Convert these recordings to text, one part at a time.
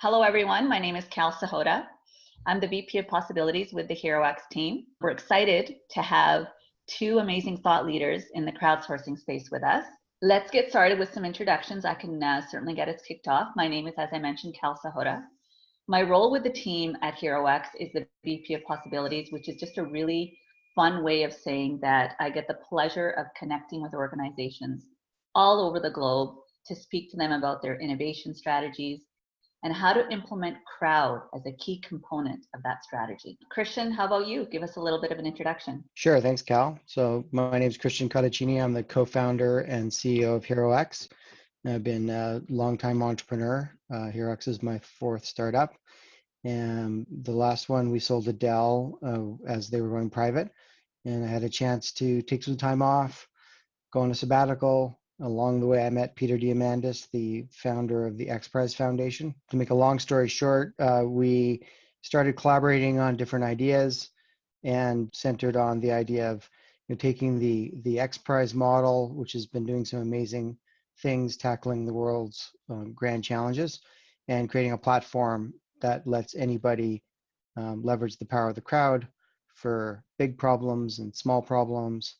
Hello, everyone. My name is Cal Sahota. I'm the VP of Possibilities with the HeroX team. We're excited to have two amazing thought leaders in the crowdsourcing space with us. Let's get started with some introductions. I can certainly get us kicked off. My name is, as I mentioned, Cal Sahota. My role with the team at HeroX is the VP of Possibilities, which is just a really fun way of saying that I get the pleasure of connecting with organizations all over the globe to speak to them about their innovation strategies and how to implement crowd as a key component of that strategy. Christian, how about you? Give us a little bit of an introduction. Sure, thanks, Cal. So my name is Christian Cotichini. I'm the co-founder and CEO of HeroX. I've been a longtime entrepreneur. HeroX is my fourth startup. And the last one we sold to Dell as they were going private. And I had a chance to take some time off, go on a sabbatical. Along the way, I met Peter Diamandis, the founder of the XPRIZE Foundation. To make a long story short, we started collaborating on different ideas and centered on the idea of taking the XPRIZE model, which has been doing some amazing things, tackling the world's grand challenges, and creating a platform that lets anybody leverage the power of the crowd for big problems and small problems.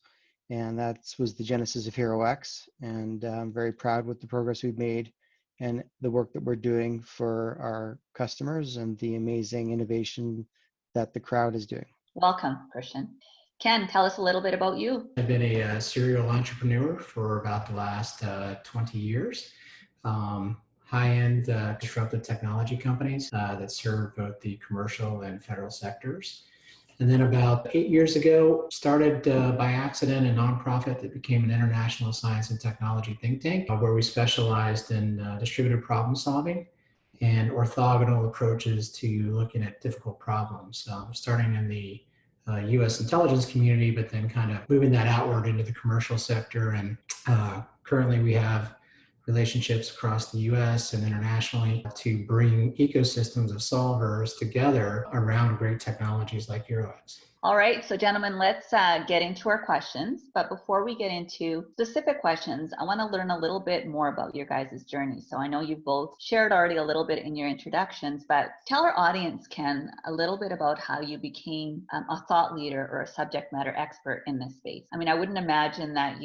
And that was the genesis of HeroX. And I'm very proud with the progress we've made and the work that we're doing for our customers and the amazing innovation that the crowd is doing. Welcome, Christian. Ken, tell us a little bit about you. I've been a serial entrepreneur for about the last 20 years. High-end disruptive technology companies that serve both the commercial and federal sectors. And then about 8 years ago, started by accident a nonprofit that became an international science and technology think tank, where we specialized in distributed problem solving and orthogonal approaches to looking at difficult problems, starting in the U.S. intelligence community, but then kind of moving that outward into the commercial sector. And currently we have relationships across the US and internationally to bring ecosystems of solvers together around great technologies like HeroX. All right, so gentlemen, let's get into our questions. But before we get into specific questions, I want to learn a little bit more about your guys' journey. So I know you've both shared already a little bit in your introductions, but tell our audience, Ken, a little bit about how you became a thought leader or a subject matter expert in this space. I mean, I wouldn't imagine that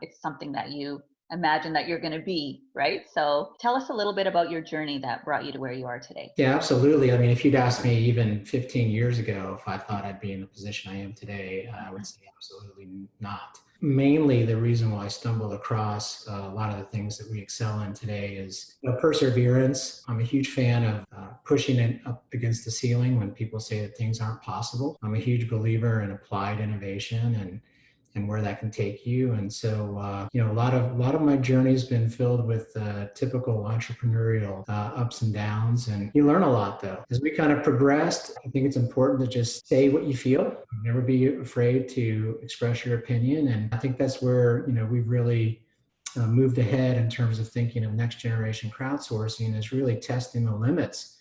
it's something that you imagine that you're going to be, right? So tell us a little bit about your journey that brought you to where you are today. Yeah, absolutely. I mean, if you'd asked me even 15 years ago if I thought I'd be in the position I am today, I would say absolutely not. Mainly the reason why I stumbled across a lot of the things that we excel in today is perseverance. I'm a huge fan of pushing it up against the ceiling when people say that things aren't possible. I'm a huge believer in applied innovation and where that can take you. And so, a lot of my journey has been filled with typical entrepreneurial ups and downs. And you learn a lot, though. As we kind of progressed, I think it's important to just say what you feel. Never be afraid to express your opinion. And I think that's where, we've really moved ahead in terms of thinking of next generation crowdsourcing is really testing the limits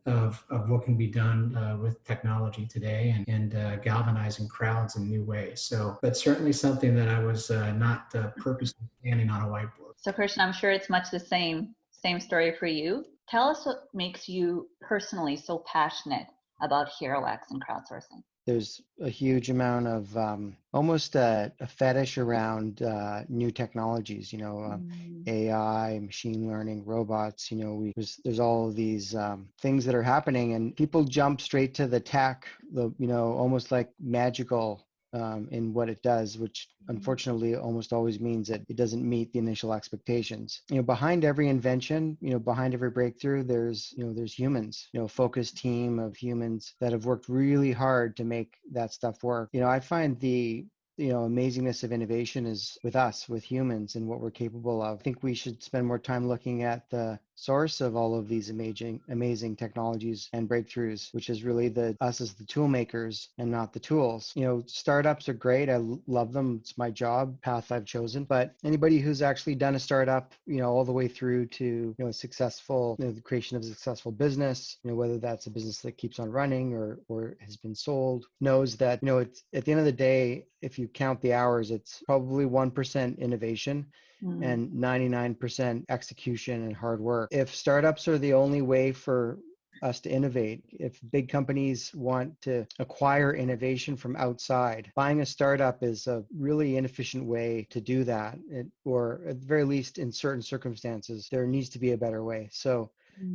of what can be done with technology today and galvanizing crowds in new ways. So that's certainly something that I was not purposely standing on a whiteboard. So Christian, I'm sure it's much the same story for you. Tell us what makes you personally so passionate about HeroX and crowdsourcing. There's a huge amount of almost a fetish around new technologies, AI, machine learning, robots, there's all of these things that are happening and people jump straight to the tech, almost like magical in what it does, which unfortunately almost always means that it doesn't meet the initial expectations. Behind every invention, behind every breakthrough, there's humans, a focused team of humans that have worked really hard to make that stuff work. I find the amazingness of innovation is with us, with humans, and what we're capable of. I think we should spend more time looking at the source of all of these amazing technologies and breakthroughs, which is really us as the tool makers and not the tools. Startups are great. I love them. It's my job, path I've chosen. But anybody who's actually done a startup, all the way through to a successful, the creation of a successful business, whether that's a business that keeps on running or has been sold, knows that it's at the end of the day, if you count the hours, it's probably 1% innovation and 99% execution and hard work. If startups are the only way for us to innovate, if big companies want to acquire innovation from outside, buying a startup is a really inefficient way to do that, or at the very least in certain circumstances, there needs to be a better way. So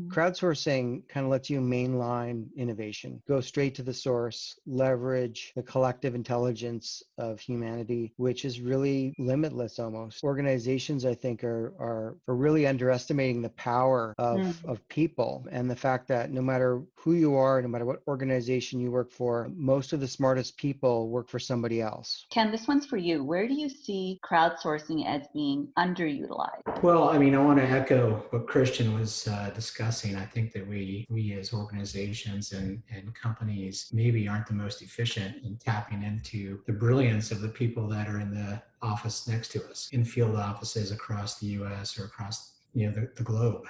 crowdsourcing kind of lets you mainline innovation, go straight to the source, leverage the collective intelligence of humanity, which is really limitless almost. Organizations, I think, are really underestimating the power of people, and the fact that no matter who you are, no matter what organization you work for, most of the smartest people work for somebody else. Ken, this one's for you. Where do you see crowdsourcing as being underutilized? Well, I mean, I want to echo what Christian was discussing. I think that we as organizations and companies maybe aren't the most efficient in tapping into the brilliance of the people that are in the office next to us, in field offices across the U.S. or across the globe.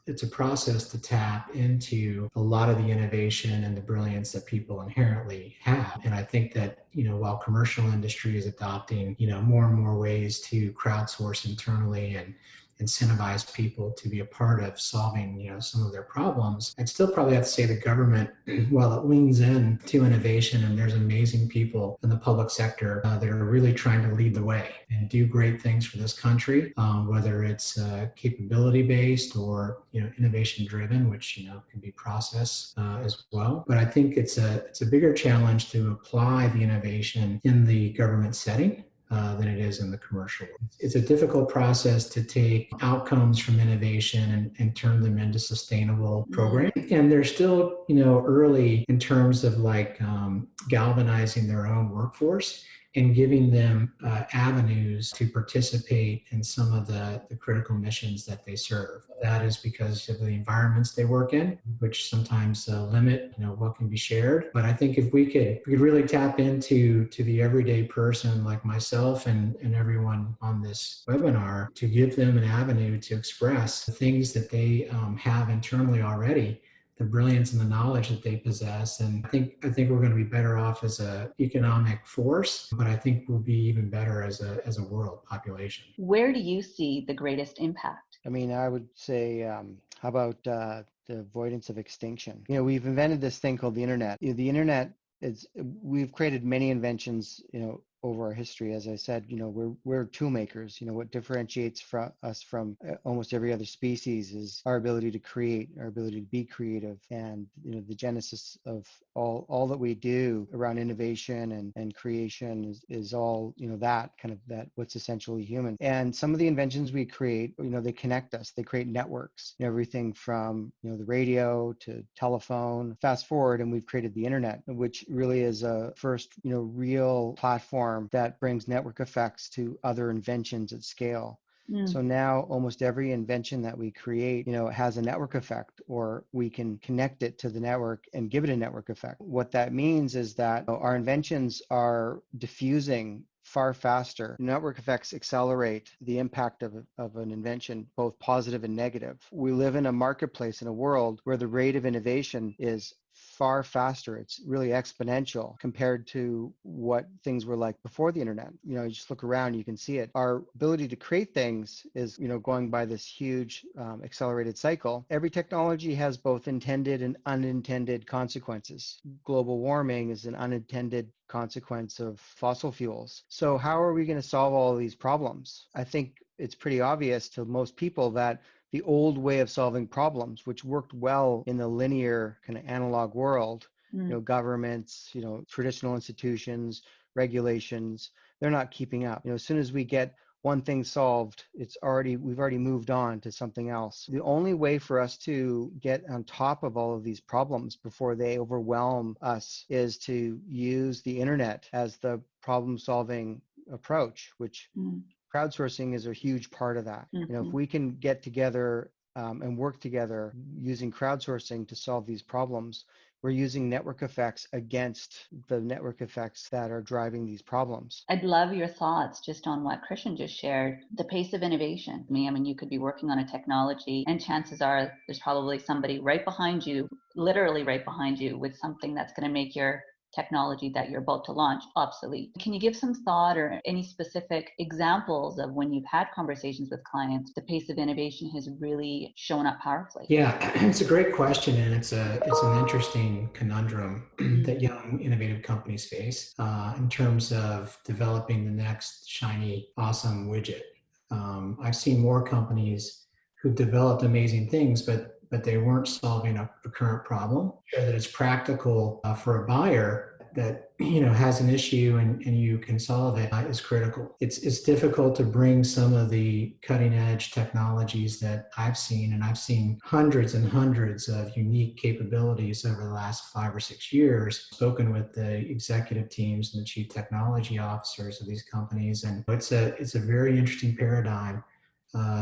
It's a process to tap into a lot of the innovation and the brilliance that people inherently have. And I think that, while commercial industry is adopting, more and more ways to crowdsource internally and incentivize people to be a part of solving, some of their problems, I'd still probably have to say the government, while it leans in to innovation, and there's amazing people in the public sector that are really trying to lead the way and do great things for this country, whether it's capability based or innovation driven, which can be process as well. But I think it's a bigger challenge to apply the innovation in the government setting than it is in the commercial world. It's a difficult process to take outcomes from innovation and turn them into sustainable programs. And they're still, early in terms of galvanizing their own workforce and giving them avenues to participate in some of the critical missions that they serve. That is because of the environments they work in, which sometimes limit, what can be shared. But I think if we could really tap into the everyday person like myself and everyone on this webinar, to give them an avenue to express the things that they have internally already, the brilliance and the knowledge that they possess. And I think we're going to be better off as an economic force, but I think we'll be even better as a world population. Where do you see the greatest impact? I mean, I would say, how about the avoidance of extinction? We've invented this thing called the internet. The internet we've created many inventions, over our history. As I said, we're tool makers. What differentiates us from almost every other species is our ability to create, our ability to be creative, and the genesis of all that we do around innovation and creation is all that what's essentially human. And some of the inventions we create, they connect us. They create networks. Everything from the radio to telephone. Fast forward, and we've created the internet, which really is a first real platform that brings network effects to other inventions at scale. So now almost every invention that we create, has a network effect, or we can connect it to the network and give it a network effect. What that means is that our inventions are diffusing far faster. Network effects accelerate the impact of an invention, both positive and negative. We live in a marketplace, in a world where the rate of innovation is far faster. It's really exponential compared to what things were like before the internet. You just look around, you can see it. Our ability to create things is, going by this huge accelerated cycle. Every technology has both intended and unintended consequences. Global warming is an unintended consequence of fossil fuels. So how are we going to solve all of these problems? I think it's pretty obvious to most people that the old way of solving problems, which worked well in the linear kind of analog world, governments, traditional institutions, regulations, they're not keeping up. As soon as we get one thing solved, we've already moved on to something else. The only way for us to get on top of all of these problems before they overwhelm us is to use the internet as the problem-solving approach, which crowdsourcing is a huge part of that. If we can get together and work together using crowdsourcing to solve these problems, we're using network effects against the network effects that are driving these problems. I'd love your thoughts just on what Christian just shared, the pace of innovation. I mean, you could be working on a technology, and chances are there's probably somebody right behind you, literally right behind you, with something that's going to make your technology that you're about to launch obsolete. Can you give some thought or any specific examples of when you've had conversations with clients, the pace of innovation has really shown up powerfully? Yeah, it's a great question, and it's an interesting conundrum that young innovative companies face in terms of developing the next shiny, awesome widget. I've seen more companies who developed amazing things, but they weren't solving a current problem. Sure that it's practical for a buyer that has an issue and you can solve it is critical. It's difficult to bring some of the cutting edge technologies that I've seen, and I've seen hundreds and hundreds of unique capabilities over the last 5 or 6 years, spoken with the executive teams and the chief technology officers of these companies, and it's a very interesting paradigm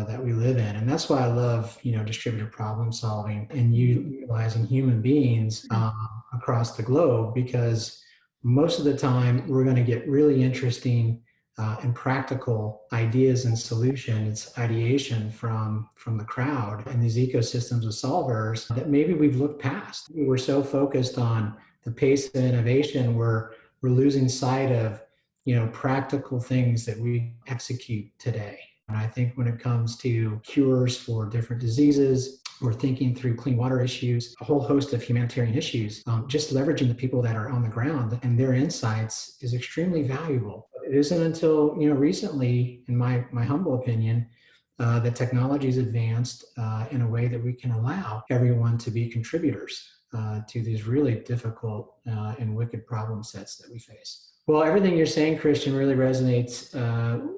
that we live in. And that's why I love, distributed problem solving and utilizing human beings across the globe, because most of the time we're going to get really interesting and practical ideas and solutions, ideation from the crowd and these ecosystems of solvers that maybe we've looked past. We're so focused on the pace of innovation, we're losing sight of, practical things that we execute today. And I think when it comes to cures for different diseases, we're thinking through clean water issues, a whole host of humanitarian issues. Just leveraging the people that are on the ground and their insights is extremely valuable. It isn't until recently, in my humble opinion, that technology is advanced in a way that we can allow everyone to be contributors to these really difficult and wicked problem sets that we face. Well, everything you're saying, Christian, really resonates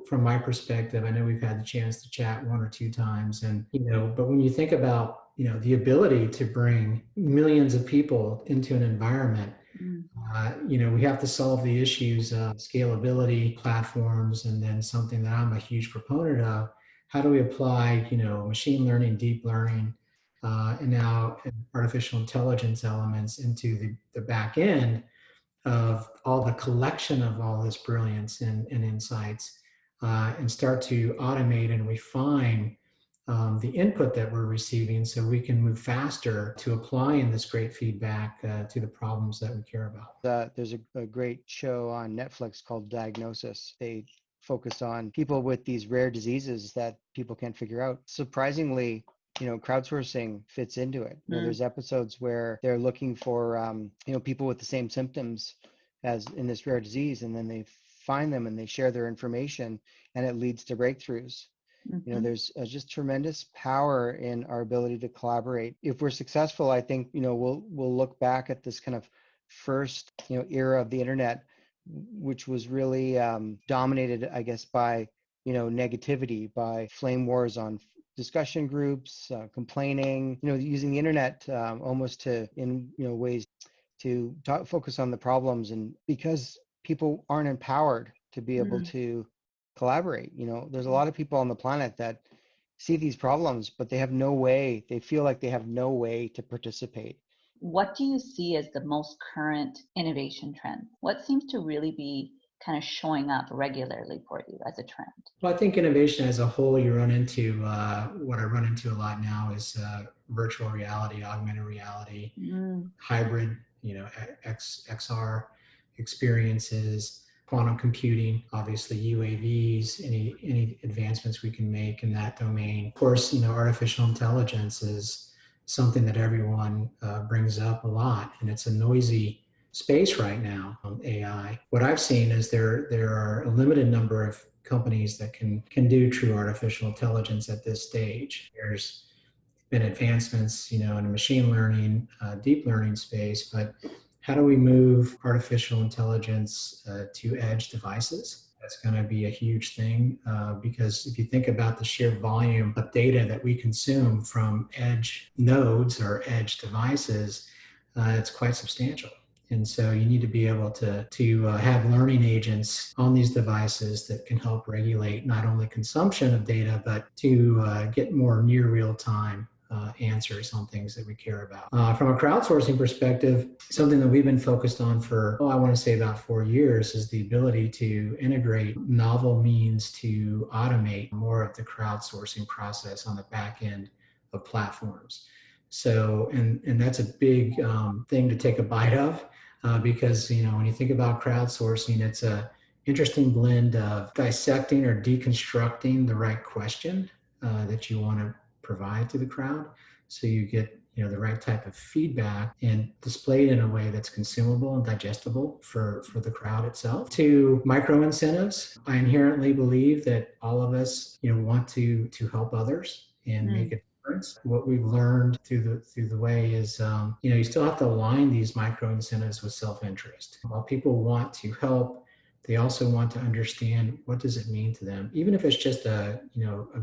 from my perspective. I know we've had the chance to chat 1 or 2 times, and but when you think about the ability to bring millions of people into an environment, we have to solve the issues of scalability, platforms, and then something that I'm a huge proponent of. How do we apply machine learning, deep learning, and now artificial intelligence elements into the back end of all the collection of all this brilliance and insights, and start to automate and refine the input that we're receiving so we can move faster to applying this great feedback to the problems that we care about. There's a great show on Netflix called Diagnosis. They focus on people with these rare diseases that people can't figure out. Surprisingly, crowdsourcing fits into it. There's episodes where they're looking for, people with the same symptoms as in this rare disease, and then they find them and they share their information, and it leads to breakthroughs. There's just tremendous power in our ability to collaborate. If we're successful, I think, we'll look back at this kind of first, era of the internet, which was really dominated, I guess, by, negativity, by flame wars on discussion groups, complaining, using the internet almost to, in ways to focus on the problems. And because people aren't empowered to be able to collaborate, there's a lot of people on the planet that see these problems, but they feel like they have no way to participate. What do you see as the most current innovation trend? What seems to really be kind of showing up regularly for you as a trend? Well, I think innovation as a whole, you run into, what I run into a lot now is virtual reality, augmented reality, hybrid, XR experiences, quantum computing, obviously UAVs, any advancements we can make in that domain. Of course, artificial intelligence is something that everyone brings up a lot, and it's a noisy space right now on AI. What I've seen is there are a limited number of companies that can do true artificial intelligence at this stage. There's been advancements, in the machine learning, deep learning space, but how do we move artificial intelligence to edge devices? That's going to be a huge thing because if you think about the sheer volume of data that we consume from edge nodes or edge devices, it's quite substantial. And so you need to be able to have learning agents on these devices that can help regulate not only consumption of data, but to get more near real time answers on things that we care about. From a crowdsourcing perspective, something that we've been focused on for, I want to say about 4 years, is the ability to integrate novel means to automate more of the crowdsourcing process on the back end of platforms. So, and that's a big thing to take a bite of. because, when you think about crowdsourcing, it's a interesting blend of dissecting or deconstructing the right question that you want to provide to the crowd, so you get the right type of feedback and displayed in a way that's consumable and digestible for the crowd itself. To micro incentives, I inherently believe that all of us want to help others and make a difference. What we've learned through the way is you still have to align these micro incentives with self-interest. While people want to help, they also want to understand what does it mean to them, even if it's just a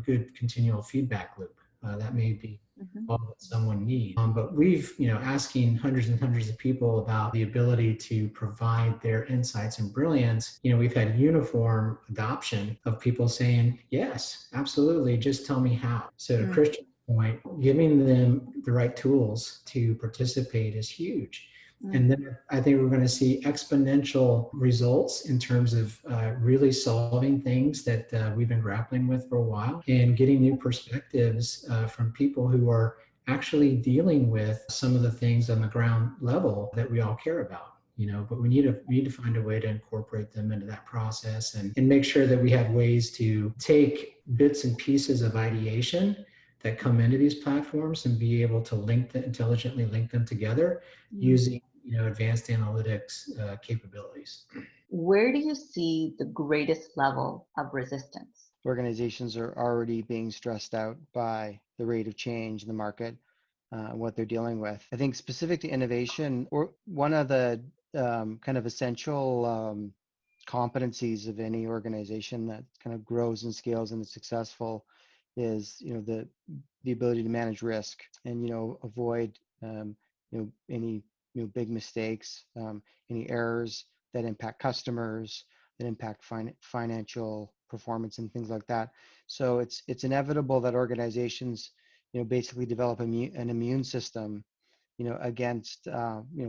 good continual feedback loop. That may be all that someone needs. But we've, asking hundreds and hundreds of people about the ability to provide their insights and brilliance, we've had uniform adoption of people saying, yes, absolutely, just tell me how. So to Christian's point, giving them the right tools to participate is huge. And then I think we're going to see exponential results in terms of really solving things that we've been grappling with for a while, and getting new perspectives from people who are actually dealing with some of the things on the ground level that we all care about. But we need to find a way to incorporate them into that process, and make sure that we have ways to take bits and pieces of ideation that come into these platforms and be able to intelligently link them together using advanced analytics capabilities. Where do you see the greatest level of resistance? Organizations are already being stressed out by the rate of change in the market, what they're dealing with. I think specific to innovation, or one of the kind of essential competencies of any organization that kind of grows and scales and is successful is the ability to manage risk and avoid any big mistakes, any errors that impact customers, that impact financial performance and things like that. So it's inevitable that organizations basically develop an immune system against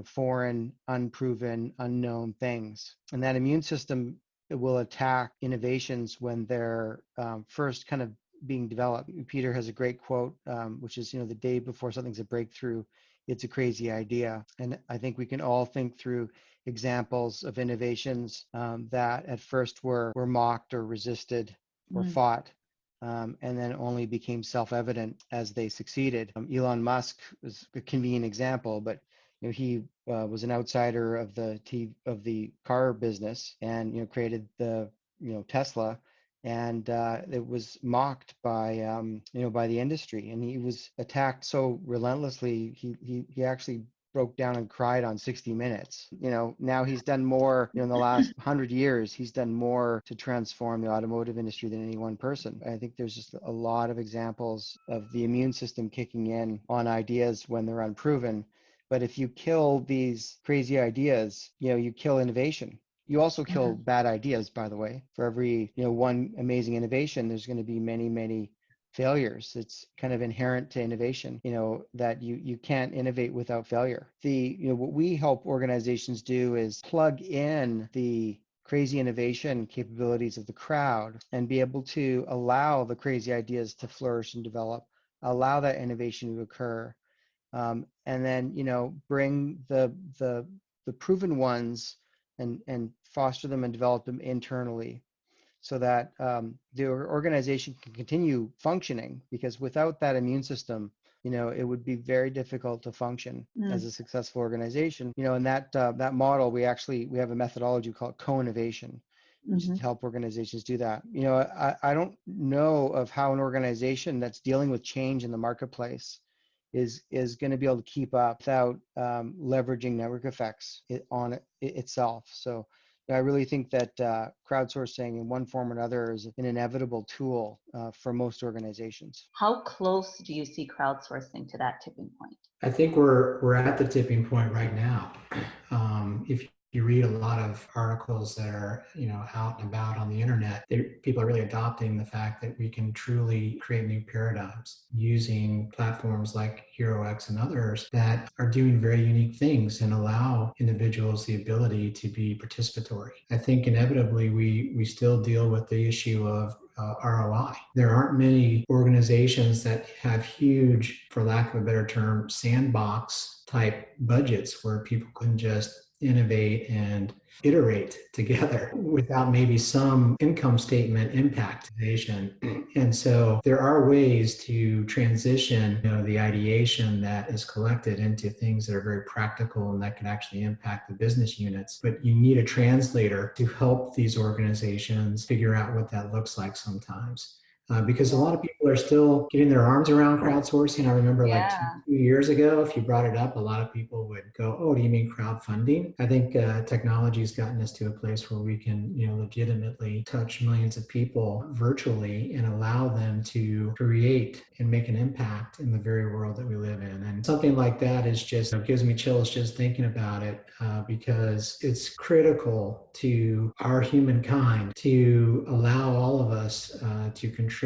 foreign, unproven, unknown things. And that immune system will attack innovations when they're first kind of being developed. Peter has a great quote, which is, the day before something's a breakthrough, it's a crazy idea. And I think we can all think through examples of innovations that at first were mocked or resisted or fought, and then only became self-evident as they succeeded. Elon Musk was a convenient example, but he was an outsider of the car business and created the Tesla. And it was mocked by by the industry, and he was attacked so relentlessly. He actually broke down and cried on 60 Minutes. Now he's done more in the last 100 years. He's done more to transform the automotive industry than any one person. I think there's just a lot of examples of the immune system kicking in on ideas when they're unproven. But if you kill these crazy ideas, you kill innovation. You also kill bad ideas, by the way. For every one amazing innovation, there's going to be many, many failures. It's kind of inherent to innovation, that you can't innovate without failure. What we help organizations do is plug in the crazy innovation capabilities of the crowd and be able to allow the crazy ideas to flourish and develop, allow that innovation to occur, and then bring the proven ones and foster them and develop them internally, so that the organization can continue functioning. Because without that immune system, it would be very difficult to function as a successful organization. In that model, we have a methodology called co-innovation, which is to help organizations do that. I don't know of how an organization that's dealing with change in the marketplace is going to be able to keep up without leveraging network effects on itself. So I really think that crowdsourcing in one form or another is an inevitable tool for most organizations. How close do you see crowdsourcing to that tipping point? I think we're at the tipping point right now. If you read a lot of articles that are out and about on the internet, people are really adopting the fact that we can truly create new paradigms using platforms like HeroX and others that are doing very unique things and allow individuals the ability to be participatory. I think inevitably we still deal with the issue of ROI. There aren't many organizations that have huge, for lack of a better term, sandbox type budgets where people can just innovate and iterate together without maybe some income statement impactation. And so there are ways to transition, the ideation that is collected into things that are very practical and that can actually impact the business units. But you need a translator to help these organizations figure out what that looks like sometimes. Because a lot of people are still getting their arms around crowdsourcing. I remember like two years ago, if you brought it up, a lot of people would go, "Oh, do you mean crowdfunding?" I think technology has gotten us to a place where we can, legitimately touch millions of people virtually and allow them to create and make an impact in the very world that we live in. And something like that is just, gives me chills just thinking about it, because it's critical to our humankind to allow all of us to contribute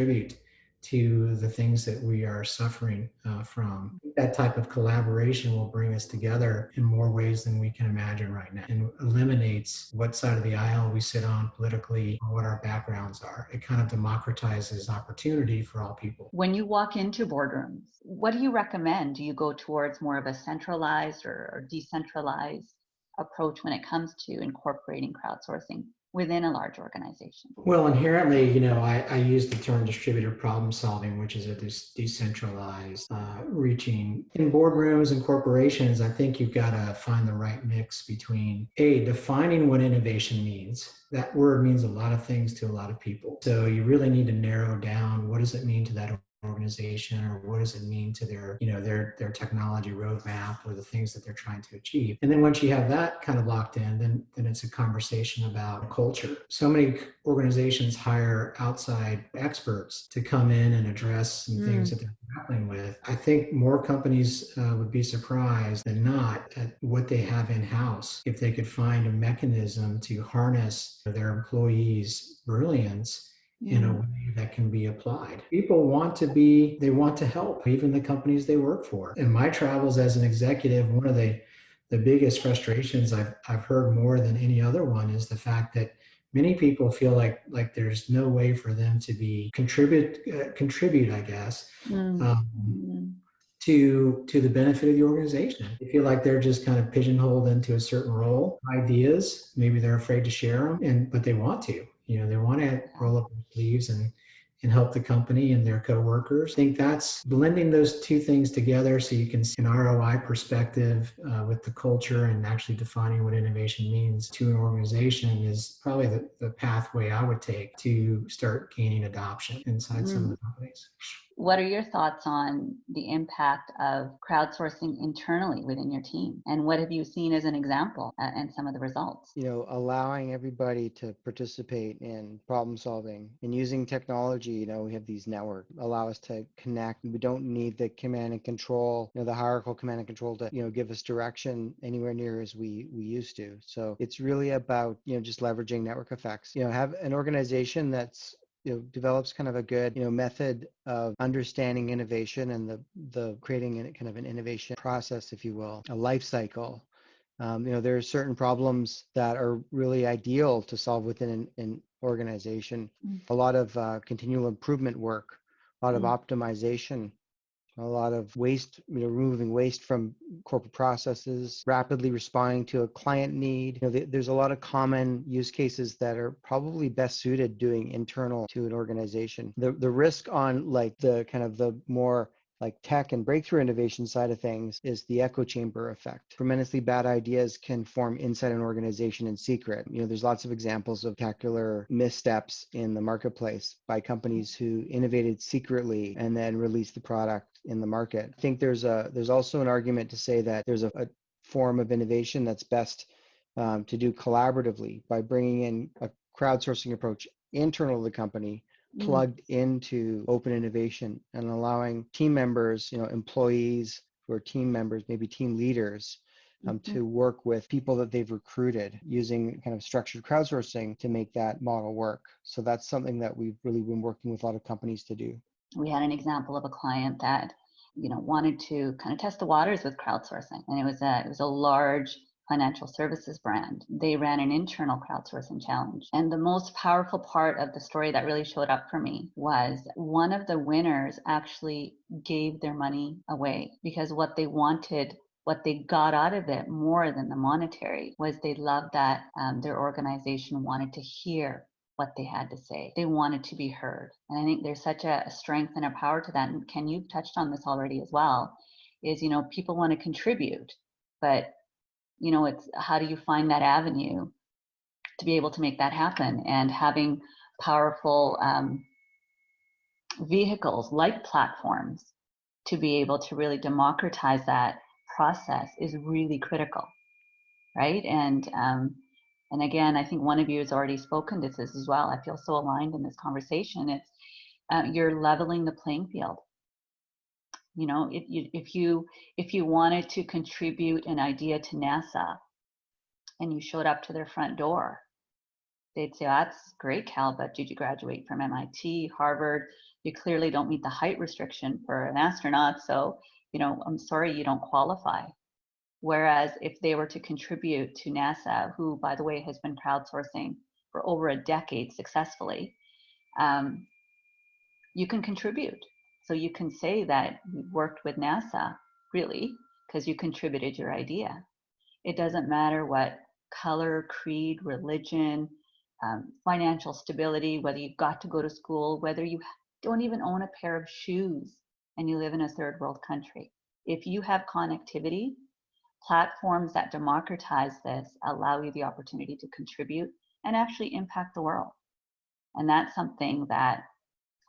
to the things that we are suffering from. That type of collaboration will bring us together in more ways than we can imagine right now, and eliminates what side of the aisle we sit on politically or what our backgrounds are. It kind of democratizes opportunity for all people. When you walk into boardrooms, what do you recommend? Do you go towards more of a centralized or decentralized approach when it comes to incorporating crowdsourcing within a large organization? Well, inherently, I use the term distributed problem solving, which is a decentralized reaching. In boardrooms and corporations, I think you've got to find the right mix between defining what innovation means. That word means a lot of things to a lot of people. So you really need to narrow down, what does it mean to that organization, or what does it mean to their technology roadmap or the things that they're trying to achieve. And then once you have that kind of locked in, then it's a conversation about culture. So many organizations hire outside experts to come in and address some things that they're grappling with. I think more companies would be surprised than not at what they have in-house if they could find a mechanism to harness their employees' brilliance in a way that can be applied. People want to help, even the companies they work for. In my travels as an executive, one of the biggest frustrations I've heard more than any other one is the fact that many people feel like there's no way for them to be contribute, I guess, to the benefit of the organization. They feel like they're just kind of pigeonholed into a certain role. Ideas, maybe they're afraid to share them, but they want to. They want to roll up their sleeves and help the company and their coworkers. I think that's blending those two things together so you can see an ROI perspective with the culture and actually defining what innovation means to an organization is probably the pathway I would take to start gaining adoption inside some of the companies. What are your thoughts on the impact of crowdsourcing internally within your team? And what have you seen as an example and some of the results? Allowing everybody to participate in problem solving and using technology, we have these networks allow us to connect. We don't need the command and control, the hierarchical command and control to, give us direction anywhere near as we used to. So it's really about, just leveraging network effects. Have an organization that's develops kind of a good, method of understanding innovation and the creating kind of an innovation process, if you will, a life cycle. There are certain problems that are really ideal to solve within an organization. A lot of continual improvement work, a lot of optimization, a lot of waste, removing waste from corporate processes, rapidly responding to a client need. There's a lot of common use cases that are probably best suited doing internal to an organization. The risk on the kind of the more tech and breakthrough innovation side of things is the echo chamber effect. Tremendously bad ideas can form inside an organization in secret. There's lots of examples of spectacular missteps in the marketplace by companies who innovated secretly and then released the product in the market. I think there's also an argument to say that there's a form of innovation that's best to do collaboratively by bringing in a crowdsourcing approach internal to the company, plugged into open innovation and allowing team members, employees who are team members, maybe team leaders, to work with people that they've recruited using kind of structured crowdsourcing to make that model work. So that's something that we've really been working with a lot of companies to do. We had an example of a client that, wanted to kind of test the waters with crowdsourcing, and it was a large financial services brand. They ran an internal crowdsourcing challenge. And the most powerful part of the story that really showed up for me was one of the winners actually gave their money away because what they wanted what they got out of it more than the monetary was they loved that their organization wanted to hear what they had to say. They wanted to be heard. And I think there's such a strength and a power to that. And Ken, you've touched on this already as well, is, people want to contribute, but, it's how do you find that avenue to be able to make that happen? And having powerful vehicles like platforms to be able to really democratize that process is really critical, right? And again, I think one of you has already spoken to this as well. I feel so aligned in this conversation. It's you're leveling the playing field. If you wanted to contribute an idea to NASA and you showed up to their front door, they'd say, that's great, Cal, but did you graduate from MIT, Harvard? You clearly don't meet the height restriction for an astronaut, so, I'm sorry, you don't qualify. Whereas if they were to contribute to NASA, who, by the way, has been crowdsourcing for over a decade successfully, you can contribute. So you can say that you worked with NASA, really, because you contributed your idea. It doesn't matter what color, creed, religion, financial stability, whether you've got to go to school, whether you don't even own a pair of shoes and you live in a third world country. If you have connectivity, platforms that democratize this allow you the opportunity to contribute and actually impact the world. And that's something that,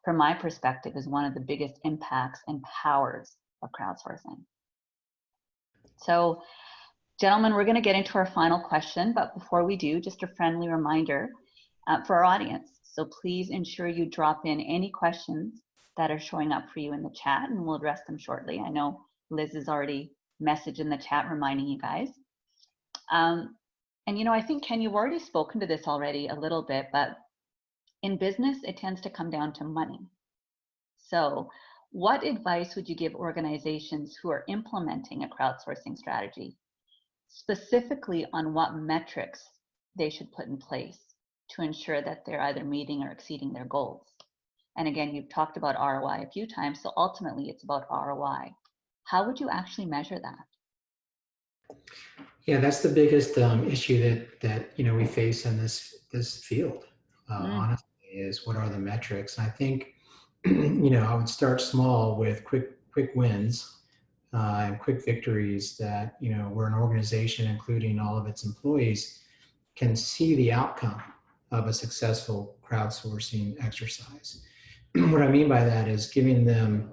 from my perspective, is one of the biggest impacts and powers of crowdsourcing. So, gentlemen, we're going to get into our final question, but before we do, just a friendly reminder for our audience. So please ensure you drop in any questions that are showing up for you in the chat, and we'll address them shortly. I know Liz has already messaged in the chat reminding you guys. And I think, Ken, you've already spoken to this already a little bit, but in business, it tends to come down to money. So what advice would you give organizations who are implementing a crowdsourcing strategy, specifically on what metrics they should put in place to ensure that they're either meeting or exceeding their goals? And again, you've talked about ROI a few times, so ultimately it's about ROI. How would you actually measure that? Yeah, that's the biggest issue that we face in this field. Honestly, is what are the metrics? And I think I would start small with quick wins and quick victories that where an organization, including all of its employees, can see the outcome of a successful crowdsourcing exercise. What I mean by that is giving them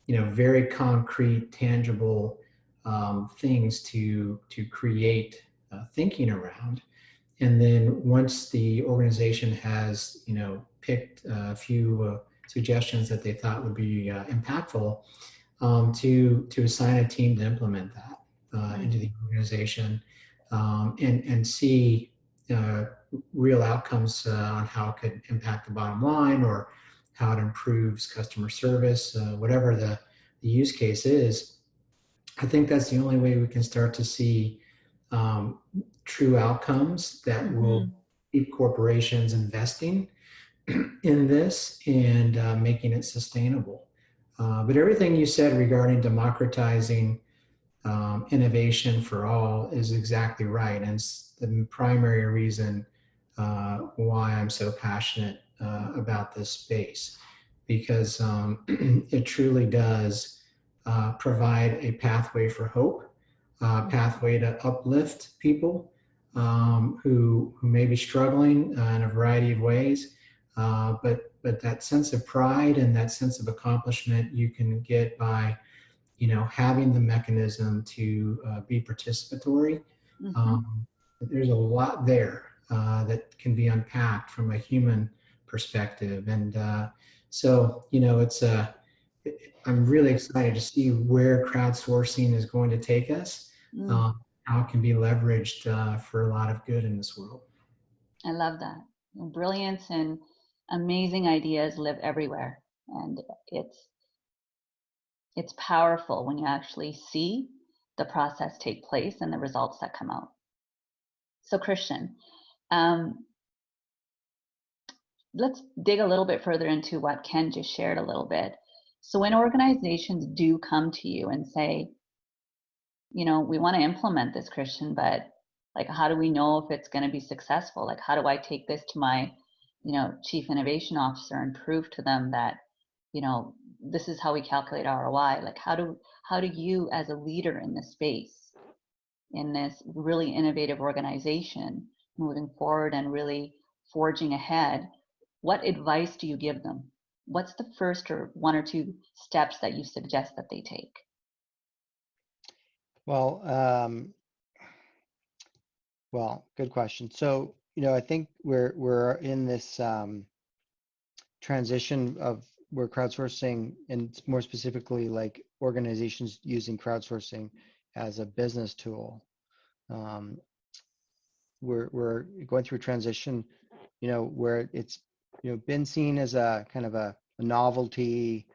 very concrete, tangible things to create thinking around. And then once the organization has, picked a few suggestions that they thought would be impactful, to assign a team to implement that into the organization and see real outcomes on how it could impact the bottom line or how it improves customer service, whatever the use case is. I think that's the only way we can start to see true outcomes that will keep corporations investing in this and making it sustainable. But everything you said regarding democratizing innovation for all is exactly right. And it's the primary reason why I'm so passionate about this space, because it truly does provide a pathway for hope, pathway to uplift people who may be struggling in a variety of ways. But that sense of pride and that sense of accomplishment you can get by having the mechanism to be participatory. There's a lot there that can be unpacked from a human perspective. And so, I'm really excited to see where crowdsourcing is going to take us, how it can be leveraged for a lot of good in this world. I love that. Brilliance and amazing ideas live everywhere. And it's powerful when you actually see the process take place and the results that come out. So Christian, let's dig a little bit further into what Ken just shared a little bit. So when organizations do come to you and say, we want to implement this, Christian, but like, how do we know if it's going to be successful? Like, how do I take this to my, chief innovation officer and prove to them that, this is how we calculate ROI? Like, how do you, as a leader in this space, in this really innovative organization, moving forward and really forging ahead, what advice do you give them? What's the first or one or two steps that you suggest that they take? Well, good question. So, I think we're in this transition of where crowdsourcing, and more specifically, like organizations using crowdsourcing as a business tool. We're going through a transition, where it's been seen as a kind of a novelty,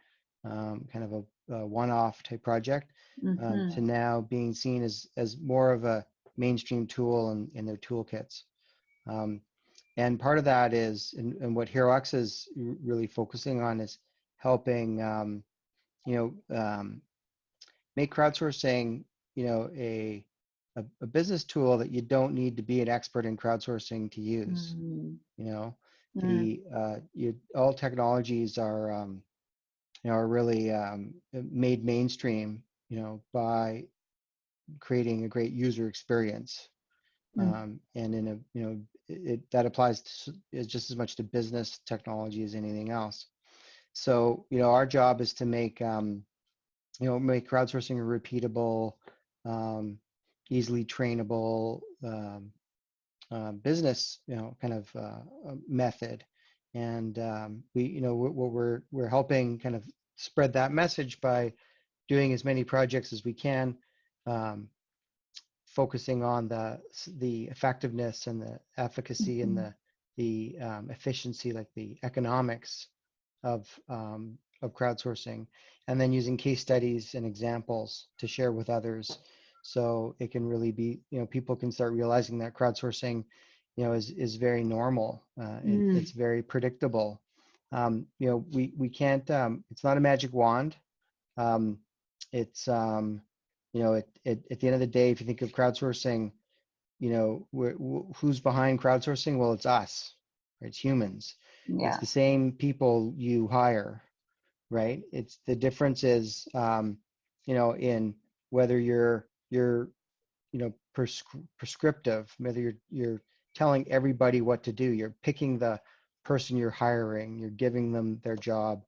kind of a one-off type project, to now being seen as more of a mainstream tool in their toolkits. And part of that is, and what HeroX is really focusing on, is helping, make crowdsourcing, a business tool that you don't need to be an expert in crowdsourcing to use. All technologies are, are really made mainstream, by creating a great user experience. And in a, that applies to, just as much to business technology as anything else. So, our job is to make, make crowdsourcing a repeatable, easily trainable business, kind of method. And we're helping kind of spread that message by doing as many projects as we can, focusing on the effectiveness and the efficacy and the efficiency, like the economics of crowdsourcing, and then using case studies and examples to share with others, so it can really be, people can start realizing that crowdsourcing, is very normal. It's very predictable. We can't. It's not a magic wand. It's at the end of the day, if you think of crowdsourcing, who's behind crowdsourcing? Well, it's us, right? It's humans. Yeah. It's the same people you hire, right? It's the difference is, in whether you're prescriptive, whether you're telling everybody what to do, you're picking the person you're hiring, you're giving them their job,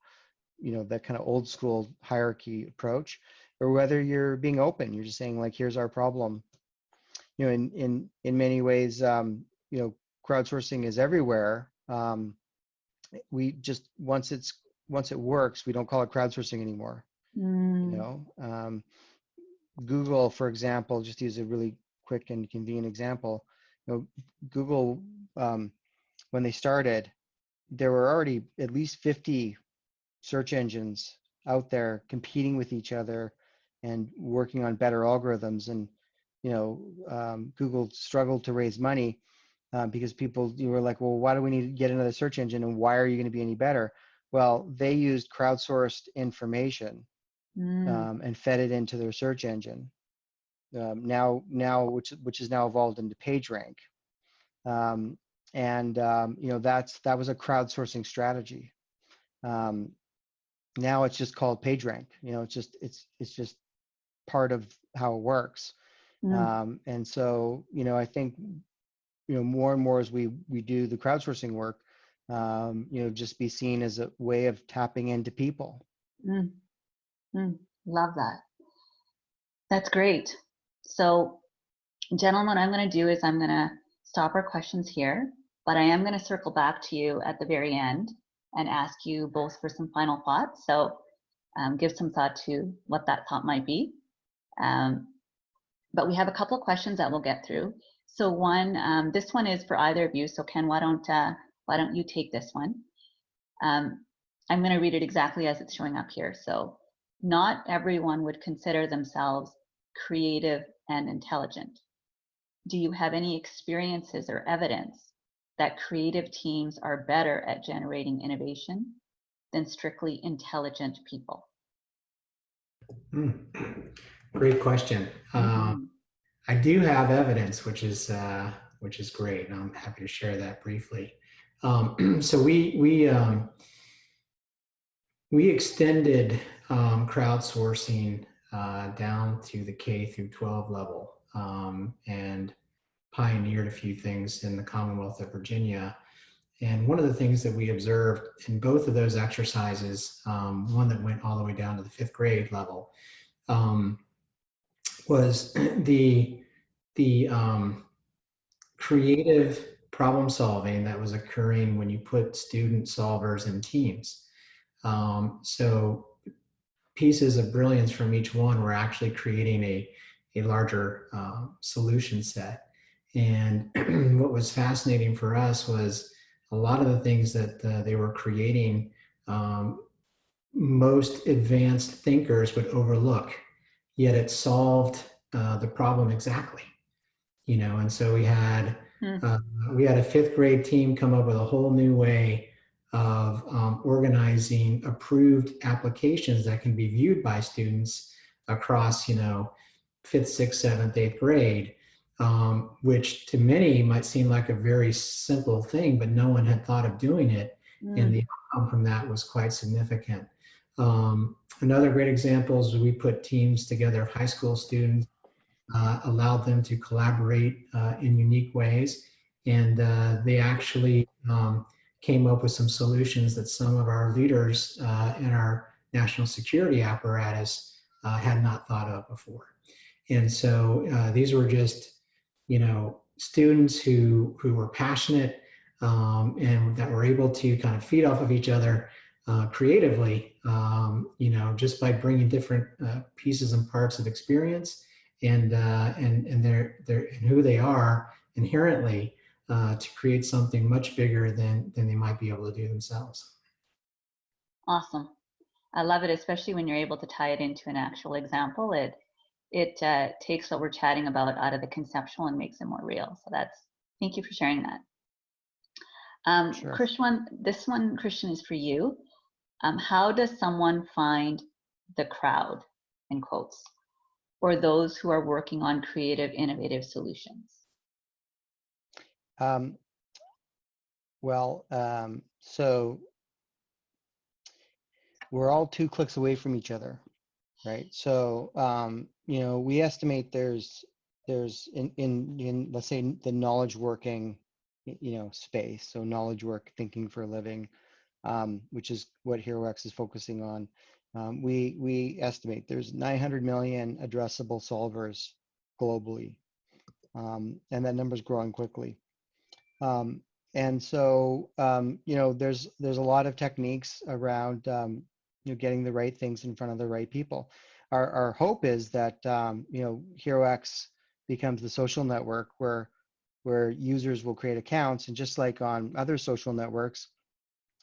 that kind of old school hierarchy approach, or whether you're being open, you're just saying, like, here's our problem. In many ways, crowdsourcing is everywhere. We just, once it works, we don't call it crowdsourcing anymore. Google, for example, just to use a really quick and convenient example, Google, when they started, there were already at least 50 search engines out there competing with each other and working on better algorithms. And Google struggled to raise money because people were like, well, why do we need to get another search engine, and why are you going to be any better? Well, they used crowdsourced information and fed it into their search engine. Now, which is now evolved into PageRank, that was a crowdsourcing strategy. Now it's just called PageRank. It's just part of how it works. And so, I think, more and more as we do the crowdsourcing work, just be seen as a way of tapping into people. Love that. That's great. So, gentlemen, what I'm going to do is I'm going to stop our questions here, but I am going to circle back to you at the very end and ask you both for some final thoughts. So give some thought to what that thought might be. But we have a couple of questions that we'll get through. So one, this one is for either of you. So Ken, why don't you take this one? I'm going to read it exactly as it's showing up here. So, not everyone would consider themselves creative and intelligent. Do you have any experiences or evidence that creative teams are better at generating innovation than strictly intelligent people? Great question. Mhm. I do have evidence, which is great, and I'm happy to share that briefly. So we extended crowdsourcing down to the K through 12 level, and pioneered a few things in the Commonwealth of Virginia. And one of the things that we observed in both of those exercises, one that went all the way down to the 5th grade level, was the creative problem solving that was occurring when you put student solvers in teams. So pieces of brilliance from each one were actually creating a larger solution set. And what was fascinating for us was a lot of the things that they were creating, most advanced thinkers would overlook, yet it solved the problem exactly. And so we had a 5th grade team come up with a whole new way of organizing approved applications that can be viewed by students across 5th, 6th, 7th, 8th grade, which to many might seem like a very simple thing, but no one had thought of doing it, and the outcome from that was quite significant. Another great example is we put teams together of high school students, allowed them to collaborate in unique ways. And they actually came up with some solutions that some of our leaders in our national security apparatus had not thought of before. And so these were just, students who were passionate and that were able to kind of feed off of each other creatively, just by bringing different pieces and parts of experience and their and who they are inherently to create something much bigger than they might be able to do themselves. Awesome. I love it, especially when you're able to tie it into an actual example. It takes what we're chatting about out of the conceptual and makes it more real. So thank you for sharing that. Sure. Christian, is for you. How does someone find the crowd, in quotes, or those who are working on creative, innovative solutions? So we're all 2 clicks away from each other, right? So, we estimate there's in let's say the knowledge working, space. So knowledge work, thinking for a living, which is what HeroX is focusing on. We estimate there's 900 million addressable solvers globally, and that number's growing quickly. And so, there's a lot of techniques around, getting the right things in front of the right people. Our hope is that, HeroX becomes the social network where users will create accounts, and just like on other social networks,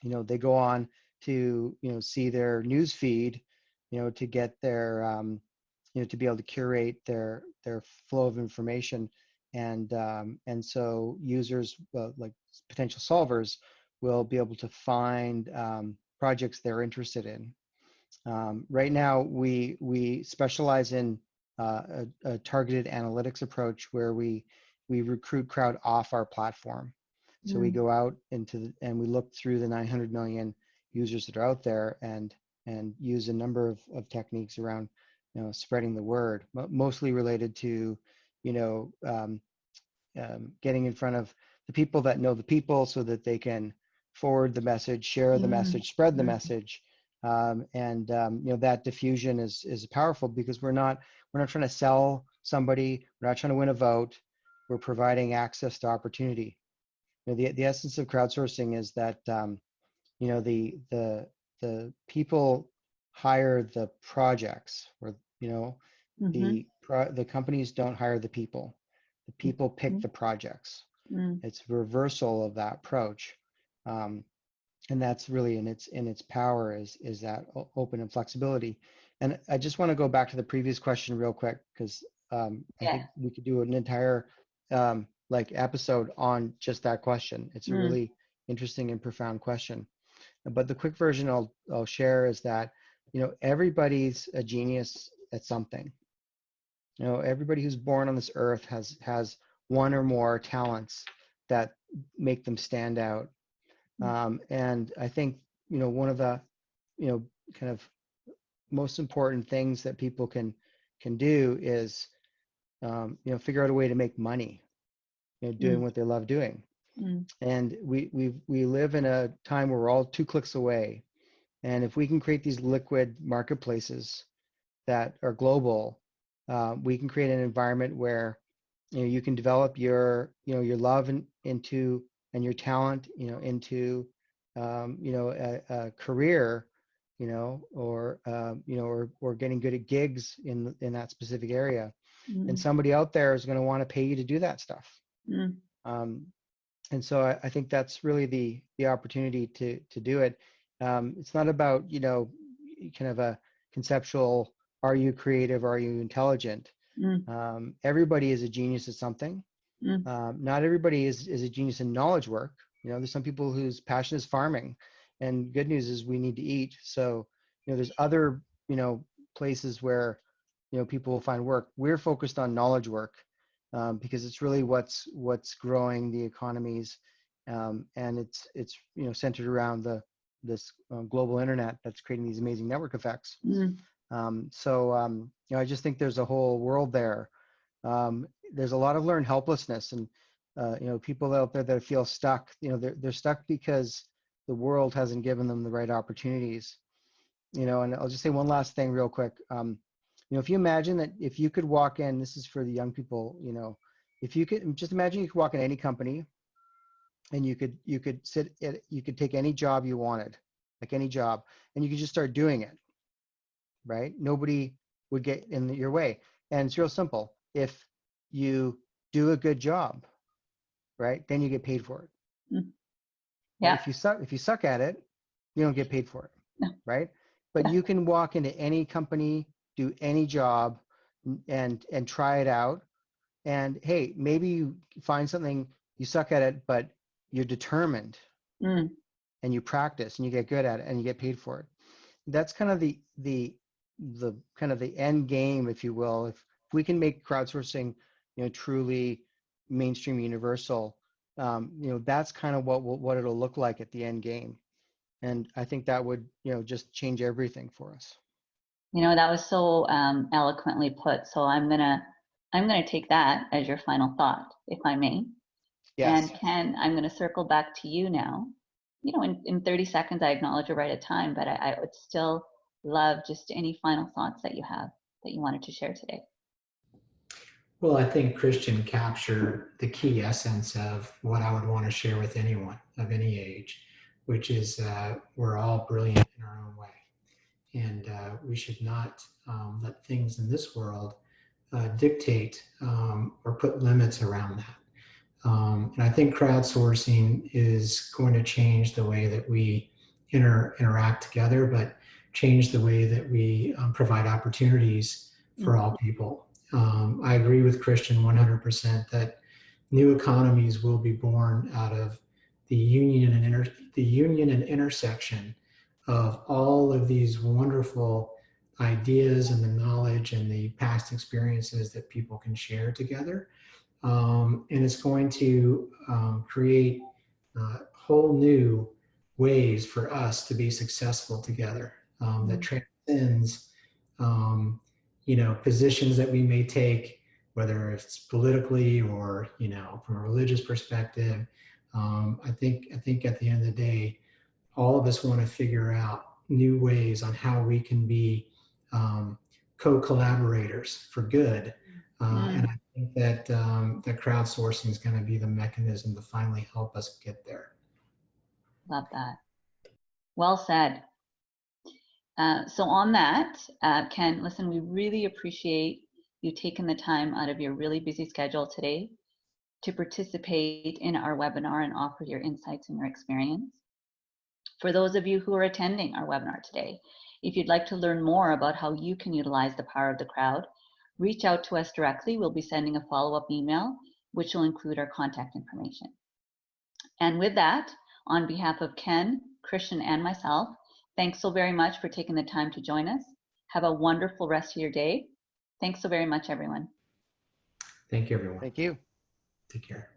they go on to, see their news feed, to get their, to be able to curate their flow of information. And so users, like potential solvers, will be able to find projects they're interested in. Right now, we specialize in a targeted analytics approach where we recruit crowd off our platform. So we go out and we look through the 900 million users that are out there and use a number of techniques around, spreading the word, mostly related to, getting in front of the people that know the people so that they can forward the message, share the message, spread the message. That diffusion is powerful because we're not trying to sell somebody. We're not trying to win a vote. We're providing access to opportunity. The essence of crowdsourcing is that, the people hire the projects, or, the companies don't hire the people. The people pick the projects. It's reversal of that approach. And that's really in its power is that open and flexibility. And I just want to go back to the previous question real quick, because I think we could do an entire episode on just that question. It's a really interesting and profound question. But the quick version I'll share is that, everybody's a genius at something. You know, everybody who's born on this earth has one or more talents that make them stand out. And I think, you know, one of the, you know, kind of most important things that people can do is, you know, figure out a way to make money, you know, doing what they love doing. And we live in a time where we're all 2 clicks away. And if we can create these liquid marketplaces that are global, we can create an environment where, you know, you can develop your, you know, your love into, and your talent, you know, into, you know, a career, you know, or you know, or getting good at gigs in that specific area. And somebody out there is going to want to pay you to do that stuff. And so I think that's really the opportunity to do it. It's not about, you know, kind of a conceptual, are you creative, are you intelligent? Everybody is a genius at something. Not everybody is a genius in knowledge work. You know, there's some people whose passion is farming, and good news is we need to eat. So, you know, there's other, you know, places where, you know, people will find work. We're focused on knowledge work, because it's really what's growing the economies, and it's you know, centered around this global internet that's creating these amazing network effects. So you know, I just think there's a whole world there. There's a lot of learned helplessness, and you know, people out there that feel stuck. You know, they're stuck because the world hasn't given them the right opportunities. You know, and I'll just say one last thing real quick. You know, if you imagine that if you could walk in, this is for the young people, you know, if you could just imagine you could walk in any company and you could you could take any job you wanted, like any job, and you could just start doing it, right? Nobody would get in your way. And it's real simple. If you do a good job, right, then you get paid for it. Yeah. If you suck at it, you don't get paid for it, No. right? But you can walk into any company, do any job, and try it out. And hey, maybe you find something, you suck at it, but you're determined, and you practice and you get good at it and you get paid for it. That's kind of the kind of the end game, if you will. If we can make crowdsourcing, you know, truly mainstream universal, you know, that's kind of what it'll look like at the end game. And I think that would, you know, just change everything for us. You know, that was so eloquently put. So I'm gonna take that as your final thought, if I may. Yes. And Ken, I'm gonna circle back to you now. You know, in 30 seconds, I acknowledge you're right at time, but I would still love just any final thoughts that you have that you wanted to share today. Well, I think Christian captured the key essence of what I would want to share with anyone of any age, which is we're all brilliant in our own way. And we should not let things in this world dictate or put limits around that. And I think crowdsourcing is going to change the way that we interact together, but change the way that we provide opportunities for all people. I agree with Christian 100% that new economies will be born out of the union and intersection of all of these wonderful ideas and the knowledge and the past experiences that people can share together. And it's going to create whole new ways for us to be successful together that transcends you know, positions that we may take, whether it's politically or, you know, from a religious perspective. I think at the end of the day, all of us want to figure out new ways on how we can be co-collaborators for good. And I think that that crowdsourcing is going to be the mechanism to finally help us get there. Love that. Well said. So on that, Ken, listen, we really appreciate you taking the time out of your really busy schedule today to participate in our webinar and offer your insights and your experience. For those of you who are attending our webinar today, if you'd like to learn more about how you can utilize the power of the crowd, reach out to us directly. We'll be sending a follow-up email, which will include our contact information. And with that, on behalf of Ken, Christian, and myself, thanks so very much for taking the time to join us. Have a wonderful rest of your day. Thanks so very much, everyone. Thank you, everyone. Thank you. Take care.